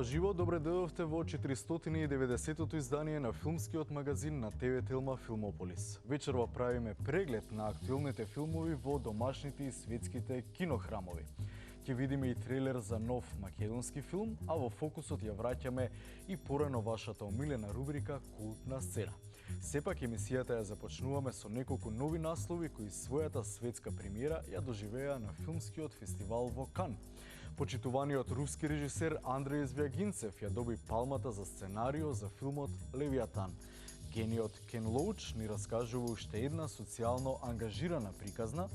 Здрава живо, добре дојдовте во 490-тото издание на филмскиот магазин на ТВ Телма Филмополис. Вечерва правиме преглед на актуелните филмови во домашните и светските кинохрамови. Ќе видиме и трейлер за нов македонски филм, а во фокусот ја враќаме и порано вашата омилена рубрика Култна сцена. Сепак емисијата ја започнуваме со неколку нови наслови кои својата светска премиера ја доживеа на филмскиот фестивал во Кан. Почитуваниот руски режисер Андрей Звягинцев ја доби палмата за сценарио за филмот Левијатан. Гениот Кен Лоуч ни раскажува уште една социјално ангажирана приказна.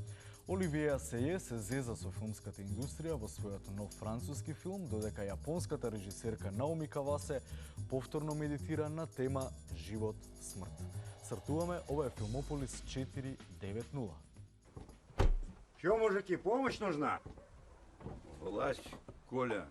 Оливија Асеје се зеза со филмската индустрија во својот нов француски филм, додека јапонската режисерка Наоми Кавасе повторно медитира на тема живот, смрт. Стартуваме, ова е Филмополис 490. Чё, мужики, помощь нужна? Власть, Коля.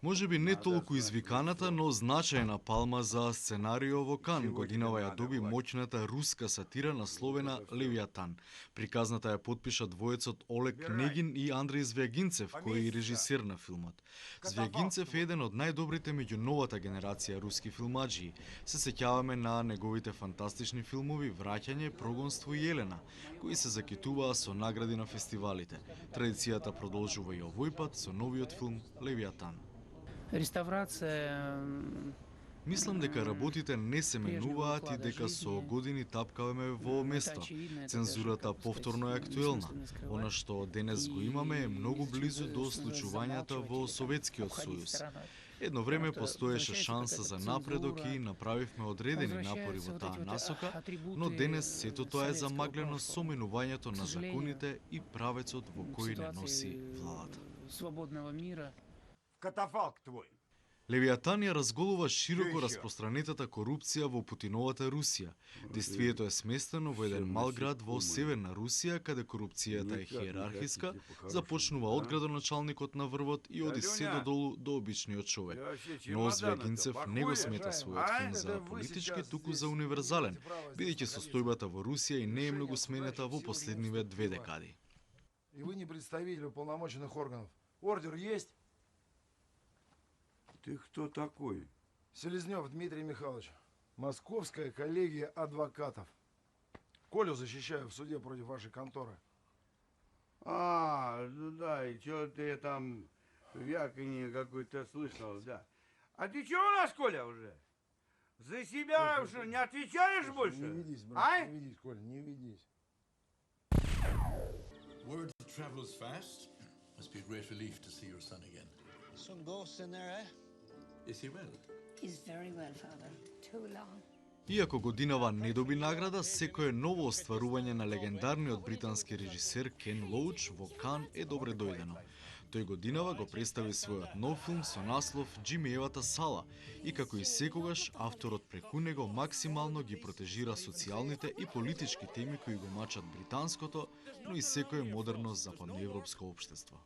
Може би не толку извиканата, но значајна палма за сценарио во Кан годинава ја доби моќната руска сатира насловена Левијатан. Приказната ја потпиша двоецот Олег Негин и Андрей Звягинцев, кој е режисер на филмот. Звягинцев е еден од најдобрите меѓу новата генерација руски филмаџии. Се сеќаваме на неговите фантастични филмови Враќање, Прогонство и Елена, кои се закитуваа со награди на фестивалите. Традицијата продолжува и овој пат со новиот филм Левијатан. Реставрација. Мислам дека работите не се менуваат и дека со години тапкаваме во место. Цензурата повторно е актуелна. Она што денес го имаме е многу близу до случувањата во Советскиот сојуз. Едно време постоеше шанса за напредок и направивме одредени напори во таа насока, но денес сето тоа е замаглено со менувањето на законите и правецот во кој не носи владата. Свободного мира. Катафалк твой. Левијатан ја разголува широко распространетата корупција во Путиновата Русија. Действието е сместено во еден мал град во северна Русија, каде корупцијата е хиерархиска, започнува од градоначалникот на врвот и оди се додолу до обичниот човек. Но Звягинцев не го смета својот филм за политички, туку за универзален, бидејќи состојбата во Русија и не е многу сменета во последниве 2 декади. И вы не представитель уполномоченных органов. Ордер есть? Ты кто такой? Селезнев Дмитрий Михайлович. Московская коллегия адвокатов. Колю защищаю в суде против вашей конторы. Ну да, и чё ты там вяканье какое-то слышал, да. А ты чё у нас, Коля, уже? За себя уже не отвечаешь больше? Не ведись, брат, не ведись, Коля, не ведись. Word travels fast. Must be a great relief to see your son again. Some ghosts in there, eh? Is he well? He's very well, Father. Too long. Иако годинава не доби награда, секое ново остварување на легендарниот британски режисер Кен Лоуч во Кан е добре дојдено. Тој годинава го представи својот нов филм со наслов Џимиевата сала и како и секогаш авторот преку него максимално ги протежира социјалните и политички теми кои го мачат британското, но и секое модерно западноевропско општество.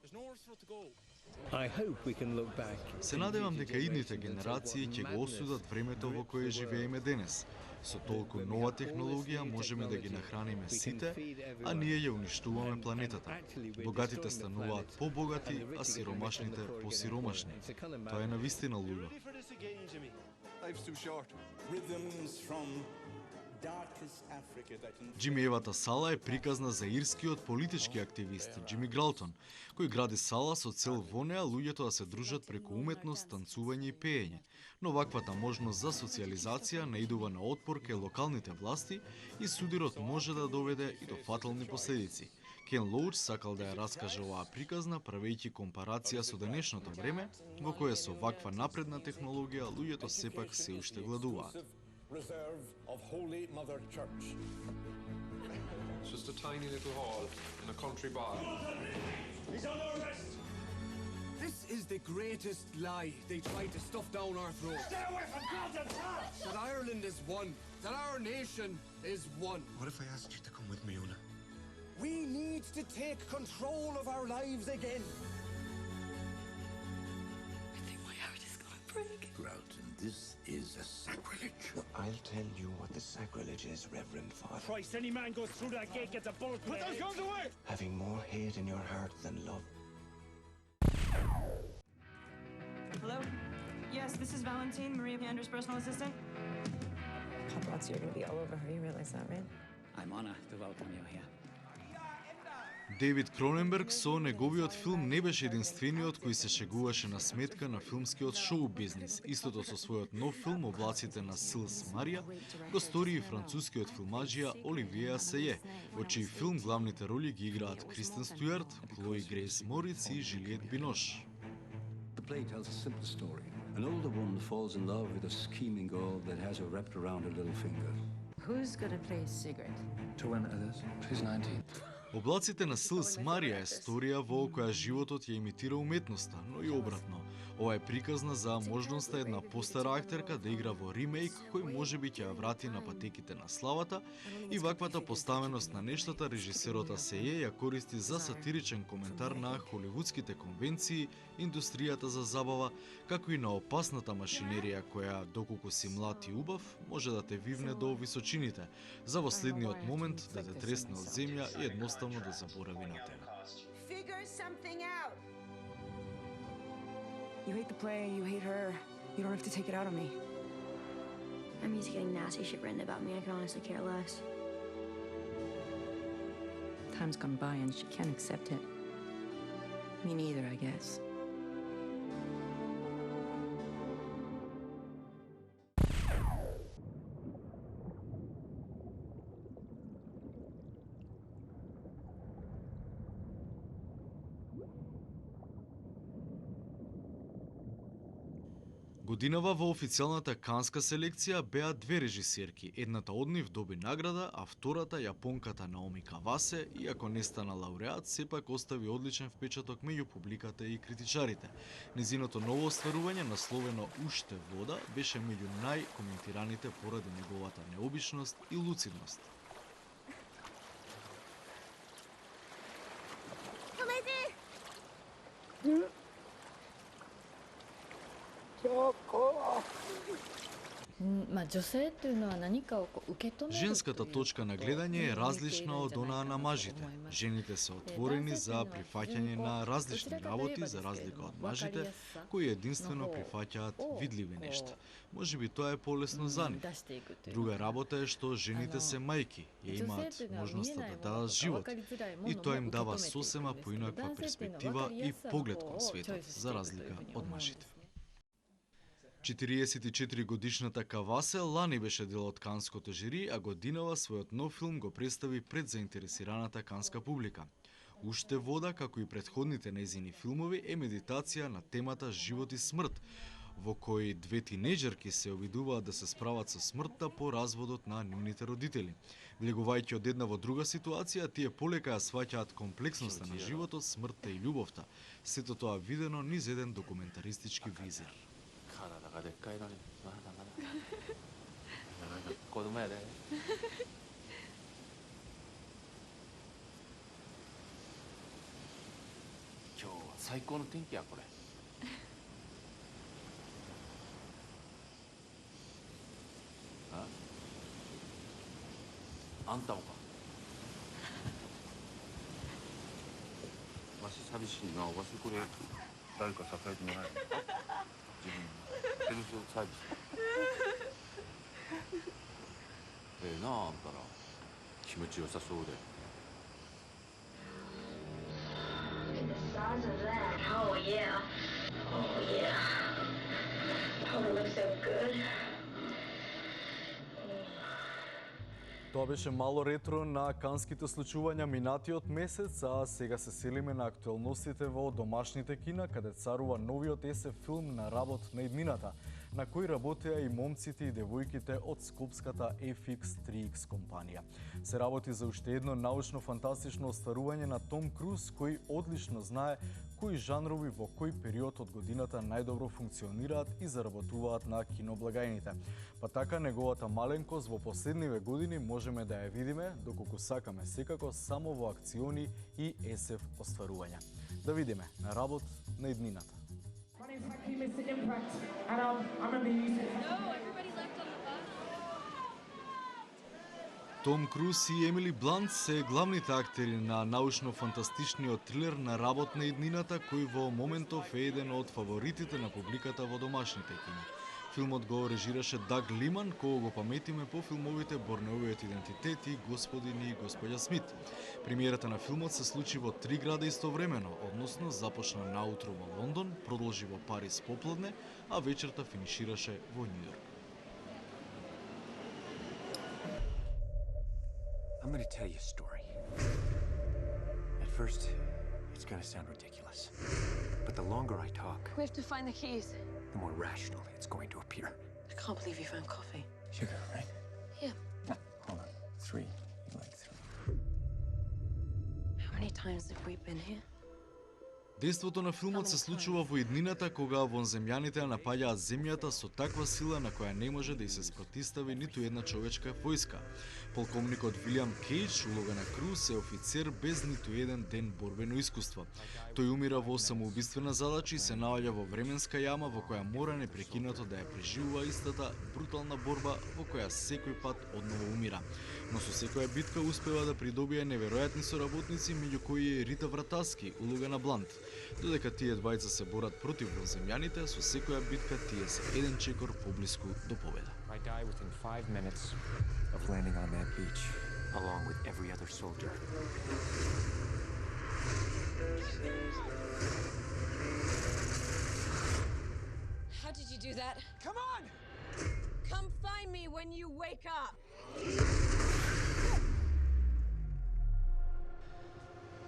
Се надевам дека идните генерации ќе го осудат времето во кое живееме денес. Со толку нова технологија можеме да ги нахраниме сите, а ние ја уништуваме планетата. Богатите стануваат побогати, а сиромашните посиромашни. Тоа е навистина лудо. Џимиевата сала е приказна за ирскиот политички активист Џими Гралтон, кој гради сала со цел во неа луѓето да се дружат преку уметност, танцување и пеење. Но ваквата можност за социјализација наидува на отпор кај локалните власти и судирот може да доведе и до фатални последици. Кен Лоуч сакал да ја раскаже оваа приказна, правејќи компарација со денешното време, во кое со ваква напредна технологија луѓето сепак се уште гладуваат. Reserve of Holy Mother Church. It's just a tiny little hall in a country bar. He's under arrest! This is the greatest lie they try to stuff down our throats. Stay away from God's house! That Ireland is one. That our nation is one. What if I asked you to come with me, Una? We need to take control of our lives again. I think my heart is gonna break. Gralton, this is a sacrilege. I'll tell you what the sacrilege is, Reverend Father. Christ, any man goes through that gate gets a bullet. Put those guns away! Having more hate in your heart than love. Hello? Yes, this is Valentine, Maria Pander's personal assistant. Paparazzi are going to be all over her. You realize that, right? I'm honored to welcome you here. Дейвид Кроненберг со неговиот филм не беше единствениот кој се шегуваше на сметка на филмскиот шоу бизнис. Истото со својот нов филм Облаците на Силс Марија го стори и францускиот филмаџија Оливие Асее, во чиј филм главните роли ги играат Кристен Стюарт, Клои Грейс Мориц и Жилиет Бинош. The play tells a simple story. An older woman falls in love with a scheming girl that has her wrapped around her little finger. Who's going to play Sigrid? Joanna Ellis. She's 19. Облаците на Силс Марија е сторија во која животот ја имитира уметноста, но и обратно. Ова е приказна за можноста една постара актерка да игра во ремейк кој можеби ќе ја врати на патеките на славата, и ваквата поставеност на нештата режисерот Асее ја користи за сатиричен коментар на холивудските конвенции, индустријата за забава, како и на опасната машинерија која, доколку си млад и убав, може да те вивне до височините, за во следниот момент да те тресне од земја и едноставно да заборави на тебе. You hate the play, you hate her. You don't have to take it out on me. I'm used to getting nasty shit written about me. I can honestly care less. Time's gone by and she can't accept it. Me neither, I guess. Годинава во официјалната канска селекција беа две режисерки. Едната од нив доби награда, а втората, јапонката Наоми Кавасе, иако не стана лауреат, сепак остави одличен впечаток меѓу публиката и критичарите. Незиното ново остварување, насловено Уште вода, беше меѓу најкоментираните поради неговата необичност и луцидност. Женската точка на гледање е различна од онаа на мажите. Жените се отворени за прифаќање на различни работи, за разлика од мажите, кои единствено прифаќаат видливи нешта. Можеби тоа е полесно за нив. Друга работа е што жените се мајки, ја имаат можноста да дадат живот, и тоа им дава сосема поинаква перспектива и поглед кон светот, за разлика од мажите. 44 годишната Кавасе лани беше дел од канското жири, а годинава својот нов филм го представи пред заинтересираната канска публика. Уште вода, како и претходните нејзини филмови, е медитација на темата живот и смрт, во кој две тинејџерки се обидуваат да се справат со смртта по разводот на нивните родители. Влегувајќи од една во друга ситуација, тие полека ја сваќаат комплексноста на животот, смртта и љубовта. Сето тоа видено низ еден документаристички визир. 体がでっかいのにまだまだ子供やで今日は最高の天気やこれあんたもかわし寂しいなわしこれ誰か支えてもらえる自分テニスサービスなああんたら気持ちよさそうで Size of that. Oh yeah. Oh yeah. Oh, it looks so good. Тоа беше мало ретро на канските случувања минатиот месец, а сега се селиме на актуелностите во домашните кина, каде царува новиот СФ филм на работ на иднината, на кој работеа и момците и девојките од скопската FX3X компанија. Се работи за уште едно научно-фантастично остварување на Том Круз, кој одлично знае кои жанрови во кој период од годината најдобро функционираат и заработуваат на киноблагајните. Па така неговата маленкост во последниве години можеме да ја видиме, доколку сакаме секако, само во акциони и СФ остварувања. Да видиме на работ на иднината. Том Круз и Емили Блант се главните актери на научно-фантастичниот трилер на работ на иднината, кој во моментов е еден од фаворитите на публиката во домашните кини. Филмот го режираше Даг Лиман, кого го паметиме по филмовите Борнеовиот идентитет и Господин и господја Смит. Премиерата на филмот се случи во 3 града истовремено, односно започна наутро во Лондон, продолжи во Париз попладне, а вечерта финишираше во Њу Јорк. I'm going to tell you a story. At first, it's going to sound ridiculous. But the longer I talk, We have to find the keys. the more rational it's going to appear. I can't believe you found coffee. Sugar, right? Yeah. Hold on. 3. You like 3. How many times have we been here? Действото на филмот се случува во иднината кога вонземјаните ја напаѓаат земјата со таква сила на која не може да и се спротистави ниту една човечка војска. Полковникот Вилијам Кейдж, улога на Круз, е офицер без ниту еден ден борбено искуство. Тој умира во самоубиствена задача и се наоѓа во временска јама во која мора непрекинато да ја преживува истата брутална борба во која секој пат одново умира. Но со секоја битка успева да придобие неверојатни соработници, меѓу кои е Рита Вратаски, улога на Блант. Додека тие двајца се борат против вонземјаните, со секоја битка тие се еден чекор поблиску до победа. I die within 5 minutes of landing on that beach, along with every other soldier. How did you do that? Come on! Come find me when you wake up!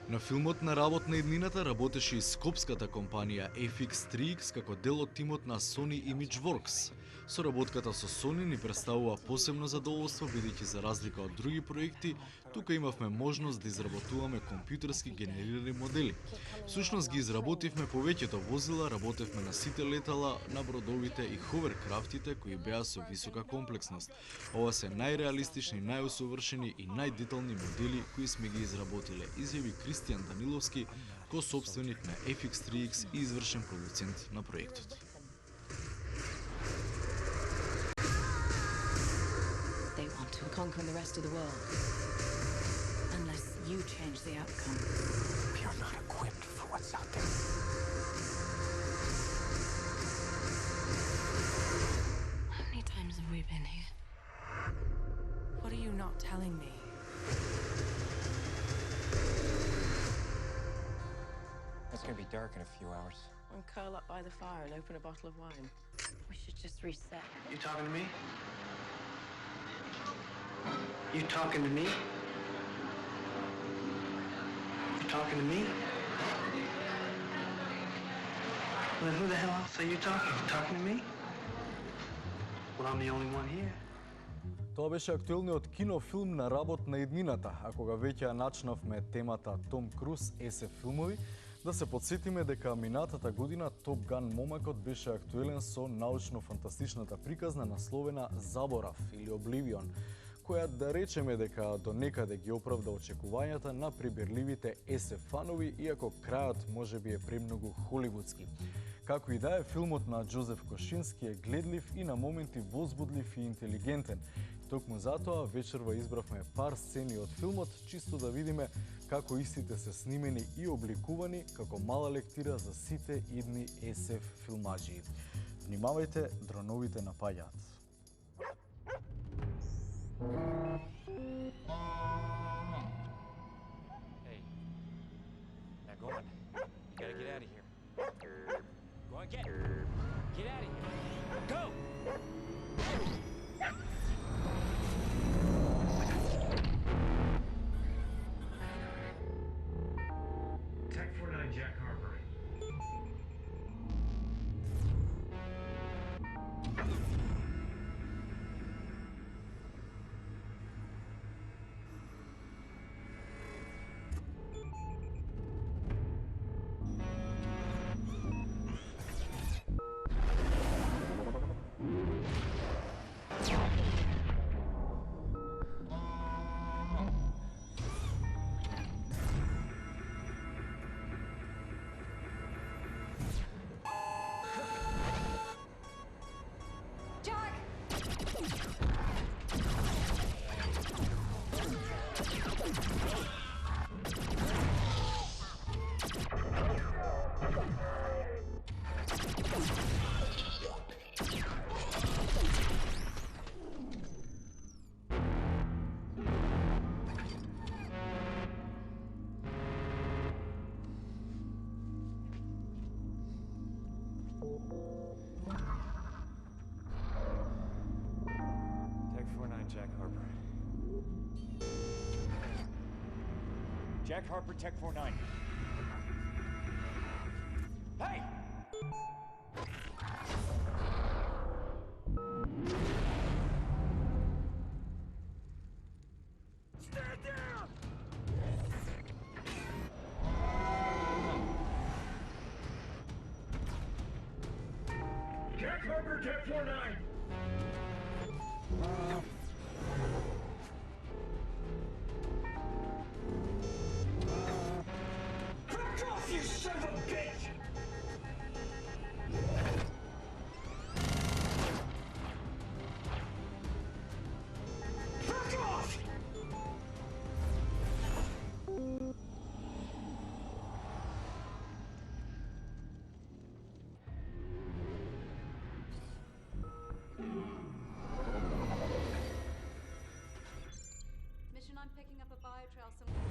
На филмот на работ на иднината работеше и скопската компанија FX3X како дел од тимот на Sony Imageworks. Соработката со Sony ни представува посебно задоволство, бидејќи за разлика од други проекти, тука имавме можност да изработуваме компјутерски генерирани модели. Всушност ги изработивме повеќето возила, работевме на сите летала, на бродовите и ховеркрафтите кои беа со висока комплексност. Ова се најреалистични, најусовршени и најдетални модели кои сме ги изработиле, изјави Кристијан Даниловски, ко-собственик на FX3X и извршен продуцент на проектот. They want to conquer the rest of the world. Unless you change the outcome. We are not equipped for what's out there. How many times have we been here? What are you not telling me? It's gonna be dark in a few hours. And curl up by the fire and open a bottle of wine. We should just reset. You talking to me? You talking to me? You talking to me? Well, who the hell else are you talking? You talking to me? Well, I'm the only one here. Тоа беше актуелниот кинофилм на работ на иднината, а кога веќе ја начнавме темата Том Круз SF филмови, да се подсетиме дека минатата година Топ Ган момакот беше актуелен со научно-фантастичната приказна насловена Заборав или Обливион, која да речеме дека до некаде ги оправда очекувањата на приберливите SF фанови, иако крајот можеби е премногу холивудски. Како и да е, филмот на Џозеф Кошински е гледлив и на моменти возбудлив и интелигентен. Токму затоа вечерва избравме пар сцени од филмот, чисто да видиме како истите се снимени и обликувани како мала лектира за сите идни SF филмаджии. Внимавајте, дроновите напаѓаат. Hey, now go on. You gotta get out of here. Go on, get out of here. Go! Tech 49 Jack Harper. Jack Harper. Jack Harper, Tech 49. Hey! Stand down! Jack Harper, Tech 49. Back off, you son of a bitch! Back off! Mission, I'm picking up a biotrail somewhere.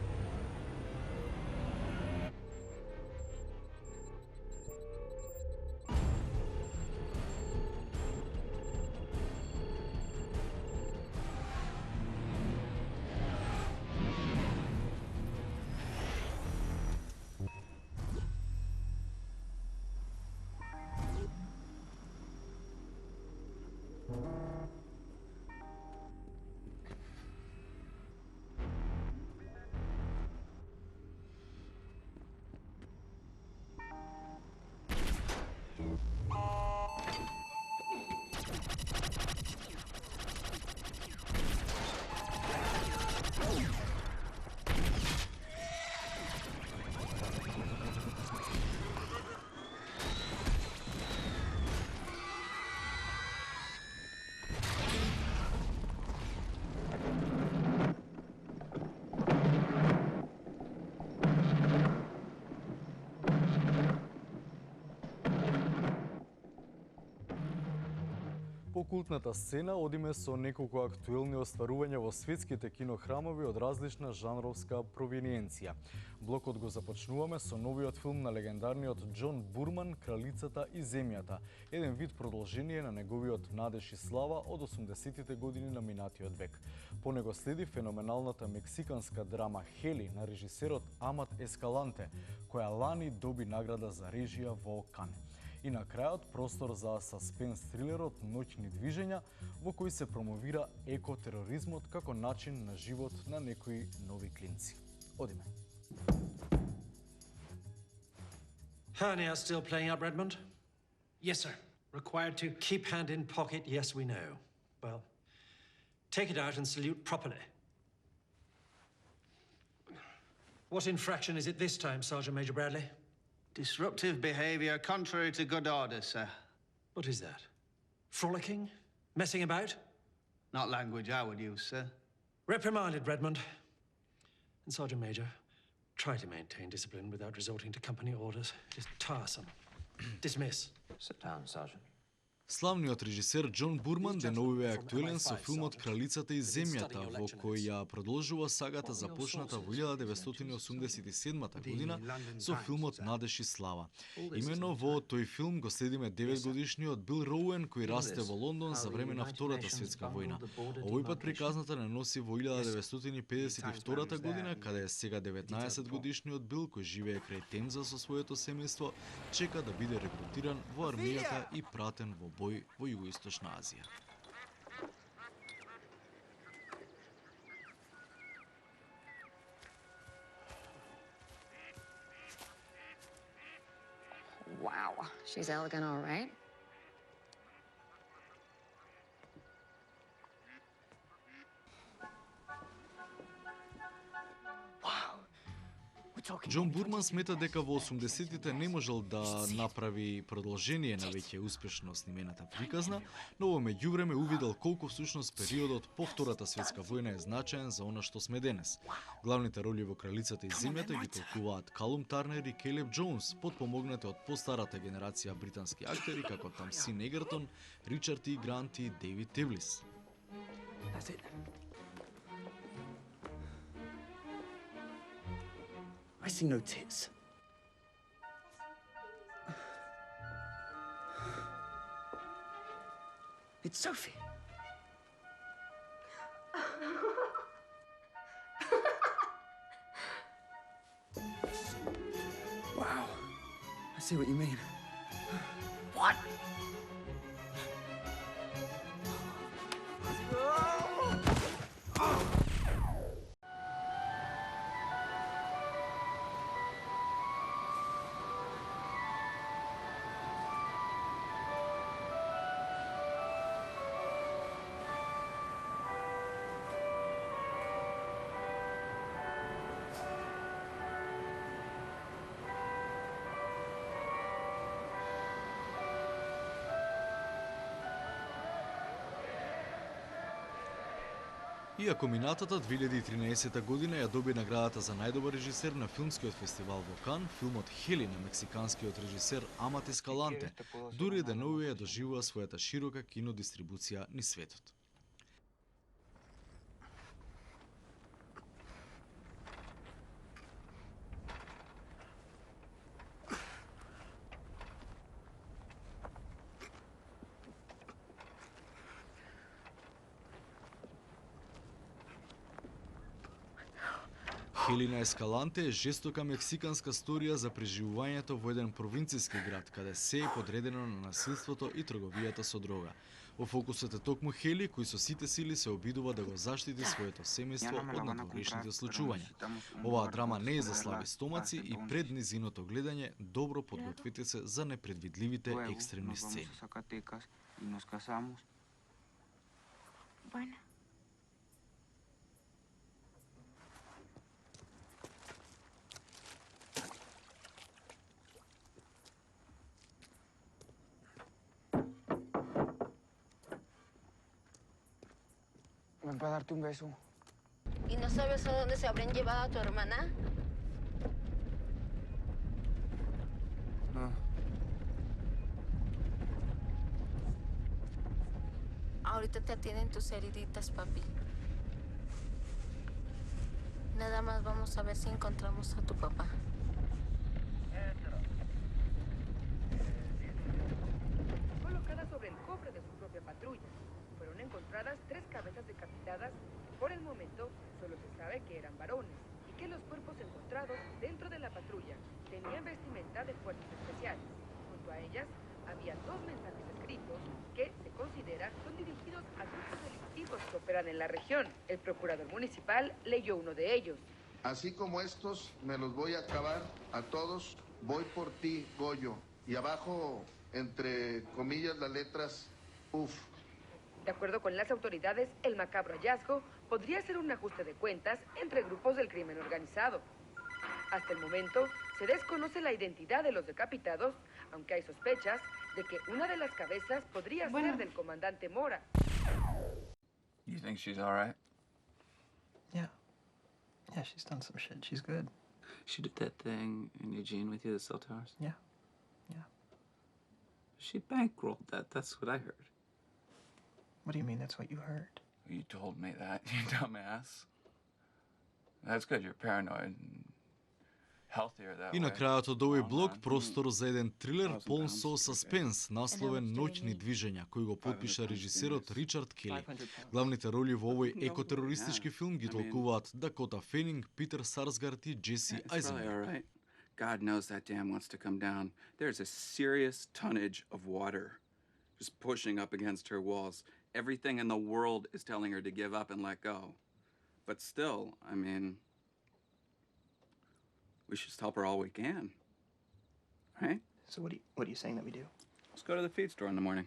По култната сцена одиме со неколку актуелни остварувања во светските кинохрамови од различна жанровска провиниенција. Блокот го започнуваме со новиот филм на легендарниот Џон Бурман "Кралицата и земјата", еден вид продолжение на неговиот надеж и слава од 80-тите години на минатиот век. По него следи феноменалната мексиканска драма Хели на режисерот Амат Ескаланте, која лани доби награда за режија во Кан. И на крајот простор за саспенс трилерот Ноќни движења, во кој се промовира екотероризмот како начин на живот на некои нови клинци. Одиме. Hernia still playing up, Redmond? Yes, sir. Required to keep hand in pocket, yes, we know. Well, take it out and salute properly. What infraction is it this time, Sergeant Major Bradley? Disruptive behavior contrary to good order, sir. What is that? Frolicking? Messing about? Not language I would use, sir. Reprimanded, Redmond. And Sergeant Major, try to maintain discipline without resorting to company orders. It is tiresome. Dismiss. Sit down, Sergeant. Славниот режисер Џон Бурман деновиве е актуелен со филмот Кралицата и земјата, во кој ја продолжува сагата започната во 1987 година со филмот Надеж и слава. Имено во тој филм го следиме 9-годишниот Бил Роуен кој расте во Лондон за време на Втората светска војна. Овој пат приказната не носи во 1952 година, каде е сега 19-годишниот Бил кој живее крај Темза со своето семејство, чека да биде рекрутиран во армијата и пратен во бој во Југоисточна Азија. Wow, she's elegant, all right. Џон Бурман смета дека во 80-тите не можел да направи продолжение на веќе успешно снимената приказна, но во меѓувреме увидел колку всушност периодот по Втората светска војна е значаен за она што сме денес. Главните роли во Кралицата и земјата ги толкуваат Калум Тарнер и Келеб Џоунс, потпомогнати од постарата генерација британски актери како Тамсин Егертон, Ричард И. Грант и Дейвид Тевлис. I see no tits. It's Sophie. see what you mean. What? Иако минатата 2013 година ја доби наградата за најдобар режисер на филмскиот фестивал во Кан, филмот Хели на мексиканскиот режисер Амат Ескаланте дури денови ја доживува својата широка кинодистрибуција низ светот. Хели на Ескаланте е жестока мексиканска сторија за преживувањето во еден провинцијски град, каде се е подредено на насилството и трговијата со дрога. Во фокусот е токму Хели, кој со сите сили се обидува да го заштити своето семејство од надворешните случувања. Оваа драма не е за слаби стомаци и пред низиното гледање добро подгответе се за непредвидливите екстремни сцени. Ven para darte un beso. ¿Y no sabes a dónde se habrán llevado a tu hermana? No. Ahorita te atienden tus heriditas, papi. Nada más vamos a ver si encontramos a tu papá. Colocada sobre el cofre de su propia patrulla, fueron encontradas 3 cabezas decapitadas. Por el momento, solo se sabe que eran varones y que los cuerpos encontrados dentro de la patrulla tenían vestimenta de fuerzas especiales. Junto a ellas, había 2 mensajes escritos que se consideran son dirigidos a grupos delictivos que operan en la región. El procurador municipal leyó uno de ellos. Así como estos, me los voy a acabar a todos. Voy por ti, Goyo. Y abajo, entre comillas, las letras UF. De acuerdo con las autoridades, el macabro hallazgo podría ser un ajuste de cuentas entre grupos del crimen organizado. Hasta el momento, se desconoce la identidad de los decapitados, aunque hay sospechas de que una de las cabezas podría ser del comandante Mora. You think she's all right? Yeah. Yeah, she's done some shit. She's good. She did that thing in Eugene with you, the cell towers? Yeah. Yeah. She bankrolled that. That's what I heard. What do you mean that's what you heard? You told me that, you dumbass. That's good. You're paranoid. И на крајот од овој блог простор за еден трилер полн со саспенс, насловен Ноќни движења, кој го потпиша режисерот Ричард Кели. Главните роли во овој екотерористички филм ги толкуваат Дакота Фенинг, Питер Сарсгард и Джеси Айзенберг. God knows that dam wants to come down. There's a serious tonnage of water just pushing up against her walls. Everything in the world is telling her to give up and let go. But still, I mean, we should just help her all we can, right? So what are you saying that we do? Let's go to the feed store in the morning.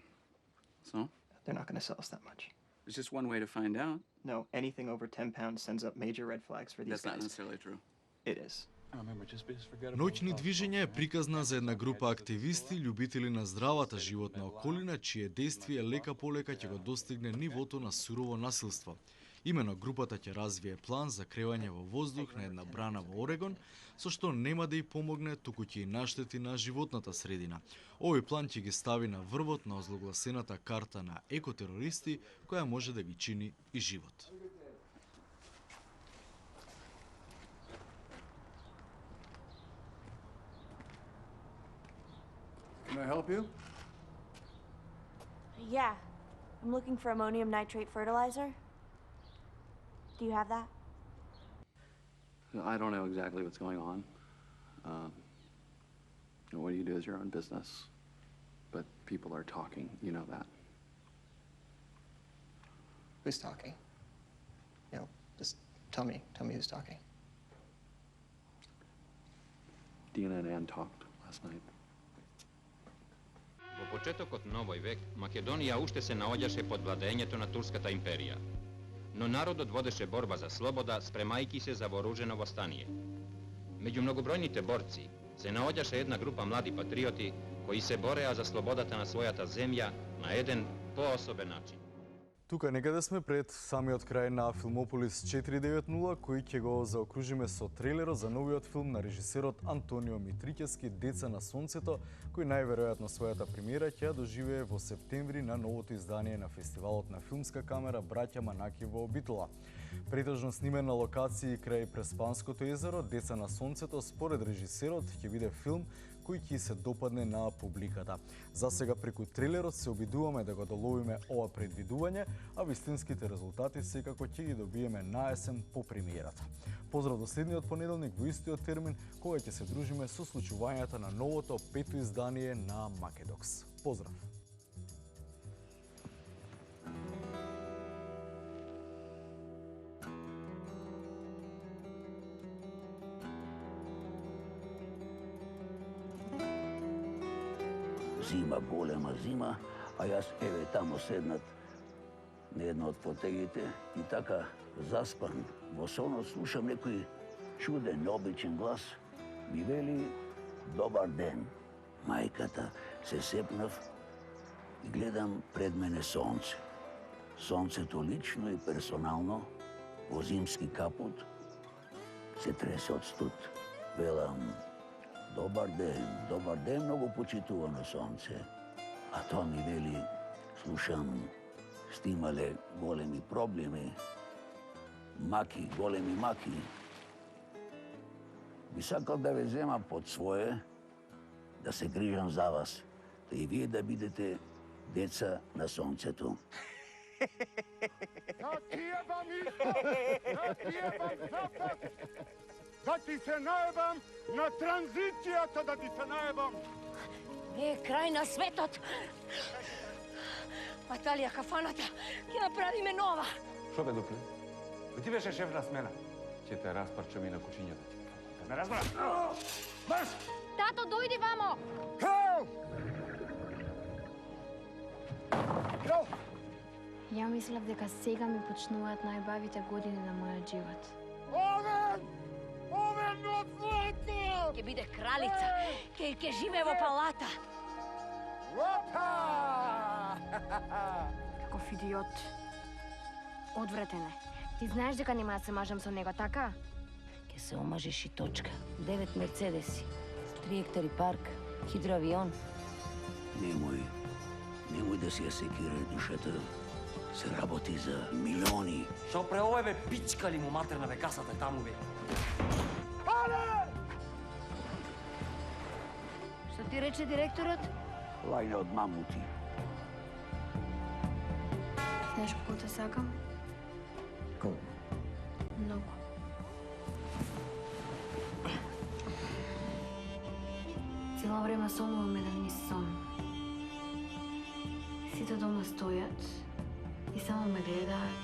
So? They're not going to sell us that much. There's just one way to find out. No, anything over 10 pounds sends up major red flags for these guys. That's not necessarily true. It is. Ноќни движења е приказна за една група активисти, љубители на здравата животна околина, чие действие лека полека ќе го достигне нивото на сурово насилство. Имено групата ќе развие план за кревање во воздух на една брана во Орегон, со што нема да ја помогне, туку ќе ја наштети на животната средина. Овој план ќе ги стави на врвот на озлогласената карта на екотерористи, која може да ги чини и живот. Can I help you? Yeah. I'm looking for ammonium nitrate fertilizer. Do you have that? I don't know exactly what's going on. What you do is your own business. But people are talking, you know that. Who's talking? Just tell me who's talking. Dina and Ann talked last night. Во почетокот на овој век, Македонија уште се наоѓаше под владењето на Турската империја. Но народот водеше борба за слобода, спремајки се за вооружено востание. Меѓу многобројните борци се наоѓаше една група млади патриоти кои се бореа за слободата на својата земја на еден поособен начин. Тука некаде сме пред самиот крај на Филмополис 490, кој ќе го заокружиме со трейлерот за новиот филм на режисерот Антонио Митрикевски "Деца на сонцето", кој најверојатно својата премиера ќе ја доживее во септември на новото издание на фестивалот на филмска камера Браќа Манаки во Битола. Претежно снимен на локации крај Преспанското езеро, "Деца на сонцето" според режисерот ќе биде филм кој ќе се допадне на публиката. За сега преку трейлерот се обидуваме да го доловиме ова предвидување, а вистинските резултати секако ќе ги добиеме на есен по премиерата. Поздрав до следниот понеделник во истиот термин, кога ќе се дружиме со случувањата на новото пето издание на Македокс. Поздрав! Зима, голема зима, а јас еве тамо седнат на една од фотејите и така заспан во сонот слушам некој чуден, необичен глас. Ми вели "Добар ден". Мајката се сепнав и гледам пред мене сонце. Сонцето лично и персонално во зимски капут се тресе од студ. Велам добар ден, многу почитувано сонце. А тоа ми вели, слушам, сте имале големи проблеми, големи маки. Би сакал да ве земам под свое, да се грижам за вас, да и вие да бидете деца на сонцето. Да ти ебам исто! Да ти ебам запад! Да ти се наебам на транзицијата, да ти се наебам! Не е крај на светот! Баталија кафаната, ќе направиме нова! Шо бе, Дупле? Ти беше шеф на смена. Ќе те распарчам и на кучињата. Да ме разбра! Марш! Тато, дојди вамо! Хел! Хел! Ја мислев дека сега ми почнуваат најбавите години на мојот живот. Овен! Овен од злато! Ќе биде кралица, ќе живее во палата. Опа! Каков идиот. Одвратен е. Ти знаеш дека нема да се мажам со него, така? Ќе се омажеш и точка. 9 мерцедеси, 3 хектари парк, хидроавион. Немој да си ја секирај душата. Се работи за милиони. Шо пре овој бе пичкали му матерна бе касата таму бе. Але! Што ти рече директорот? Лајна од мамути. Знаеш колку те сакам? Колку? Многу. Цело време сонувам еден низ сон. Сите дома стојат и само ме гледаат.